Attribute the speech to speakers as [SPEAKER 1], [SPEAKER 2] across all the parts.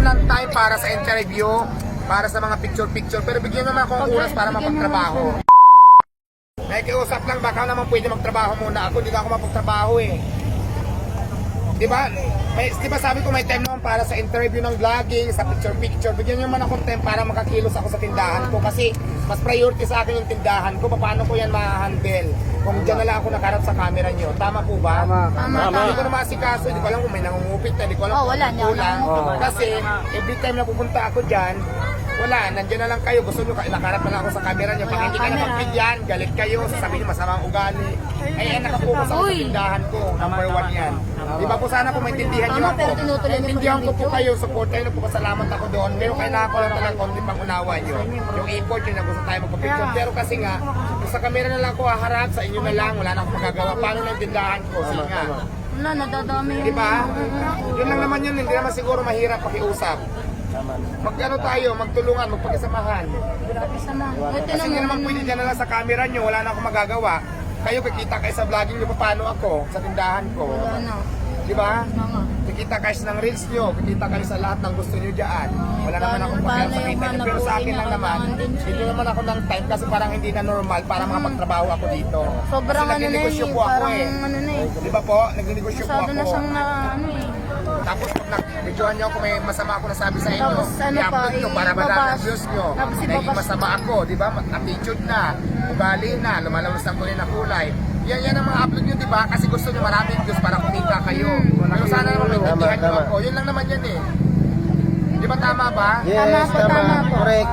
[SPEAKER 1] ng time para sa interview, para sa mga picture-picture, pero bigyan naman ako ng oras para mapagtrabaho. Nakikiusap lang, baka naman pwede magtrabaho muna ako, hindi na ako mapagtrabaho eh. Diba? Diba sabi ko may time naman para sa interview ng vlogging, sa picture-picture. Bigyan nyo man akong time para makakilos ako sa tindahan ko kasi mas priority sa akin yung tindahan ko. Paano ko yan ma-handle? Kung dyan na lang ako nakarap sa camera nyo. Tama po ba?
[SPEAKER 2] Tama.
[SPEAKER 1] Hindi ko na masikaso. Hindi ko alam kung may nangungupit na. Hindi ko alam kung
[SPEAKER 2] wala niya.
[SPEAKER 1] kulang. Kasi every time na pupunta ako dyan, wala, nandiyan na lang kayo. Gusto nyo, nakarap na lang ako sa camera nyo. Pag hindi ka na magbigyan, galit kayo, sasabihin nyo masamang ugali. Ay, nakapokus ako sa tindahan ko. Number 1 yan. Di ba po sana po maintindihan nyo ako? Maintindihan ko po kayo, support kayo, nagpapasalamat ako doon. Pero kailangan ko lang talagang konti pang unawa nyo. Yung effort nyo na gusto tayo magpapicture. Pero kasi nga, sa camera na lang ako haharap, sa inyo na lang, wala na akong magagawa. Paano na yung tindahan ko? Sige nga.
[SPEAKER 2] Wala, nadadami.
[SPEAKER 1] Di ba? Yun lang naman yun, hindi naman siguro mahirap pakiusap. Mag-ano tayo, magtulungan, magpagkasamahan. Kasi hindi naman pwede dyan na lang sa camera nyo, wala na akong magagawa. Kayo, kikita kayo sa vlogging nyo, paano ako sa tindahan ko. Di ba? Kikita kayo ng reels nyo, kikita kayo sa lahat ng gusto nyo dyan. Wala naman akong pakialam sa kita nyo. Pero sa akin lang naman, hindi naman ako ng time kasi parang hindi na normal para makapagtrabaho ako dito.
[SPEAKER 2] Sobrang
[SPEAKER 1] kasi nagninegosyo po ako eh. Di ba po? Nagninegosyo po ako.
[SPEAKER 2] Masyado na siyang
[SPEAKER 1] Tapos pag nag-videohan nyo ako, may masama ako nasabi sa inyo.
[SPEAKER 2] Tapos, ano pa,
[SPEAKER 1] I-upload nyo para madami ang views nyo.
[SPEAKER 2] Tapos
[SPEAKER 1] Naging masama ako, di ba? Attitude na, ugali na, lumalabas ang kulay na kulay. Yan ang mga upload nyo, di ba? Kasi gusto nyo maraming views para kumita kayo. Pero sana naman may tindihan nyo ako. Yun lang naman yan eh. Di ba tama ba?
[SPEAKER 3] Yes, tama. Correct.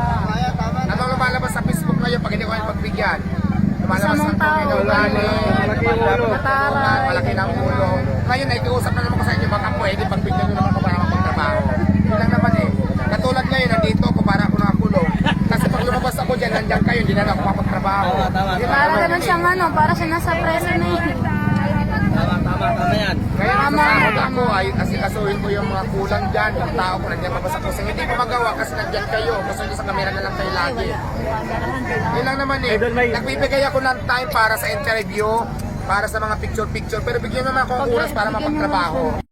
[SPEAKER 1] Anong lumalabas sa Facebook ngayon pag hindi ko kayo pagbigyan? Lumalabas
[SPEAKER 2] Masamang
[SPEAKER 1] ang kulay na
[SPEAKER 2] tao.
[SPEAKER 1] ugali,
[SPEAKER 2] Mataray.
[SPEAKER 1] malaki ng ulo. Ngayon, nakikiusap na naman ko sa inyo, baka pwede pagbigyan nyo naman ako para magtrabaho. Yun lang naman eh. Katulad ngayon, nandito ako para ako nakakulong. Kasi pag lumabas ako dyan, nandiyan kayo, hindi na ako mapagtrabaho.
[SPEAKER 2] Para ganun siyang para siya nasa preso na yun.
[SPEAKER 3] Tama yan.
[SPEAKER 1] Kaya nasasahod ako, ay asikasuhin ko yung mga kulang dyan, yung tao ko, nandiyan mabasa ko. Hindi ko magawa kasi nandiyan kayo. Gusto nyo sa kamera na lang kayo lagi. Yun lang naman eh. Nagbibigay ako ng time para sa interview, para sa mga picture-picture, pero bigyan naman ako ng oras para mapagtrabaho.